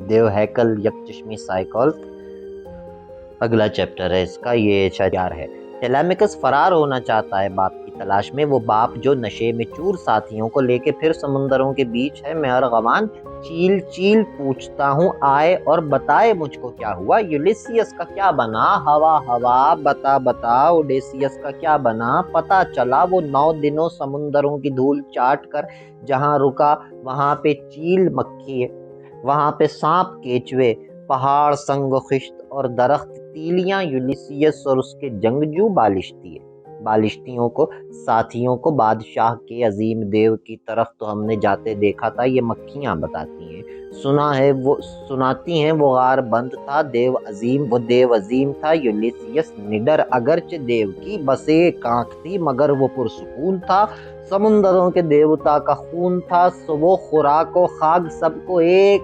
دیو ہیکل یک چشمی سائیکل اگلا چیپٹر ہے اس کا، یہ چار ہے۔ ٹیلیمکس فرار ہونا چاہتا ہے باپ کی تلاش میں، وہ باپ جو نشے میں چور ساتھیوں کو لے کے پھر سمندروں کے بیچ ہے۔ میں ارغوان چیل چیل پوچھتا ہوں آئے اور بتائے مجھ کو کیا ہوا، یولیسیس کا کیا بنا، ہوا ہوا بتا بتا اوڈیسیس کا کیا بنا۔ پتا چلا وہ 9 دنوں سمندروں کی دھول چاٹ کر جہاں رکا وہاں پہ چیل مکھی ہے، وہاں پہ سانپ کیچوے، پہاڑ سنگ و خشت اور درخت تیلیاں یولیسیس اور اس کے جنگجو بالشتی ہے۔ بالشتیوں کو ساتھیوں کو بادشاہ کے عظیم دیو کی طرف تو ہم نے جاتے دیکھا تھا، یہ مکھیاں بتاتی ہیں۔ سناتی ہیں وہ غار بند تھا دیو عظیم، وہ دیو عظیم تھا یولیسیس نڈر، اگرچہ دیو کی بس ایک آنکھ تھی مگر وہ پرسکون تھا۔ سمندروں کے دیوتا کا خون تھا، سو وہ خوراک و خاک سب کو ایک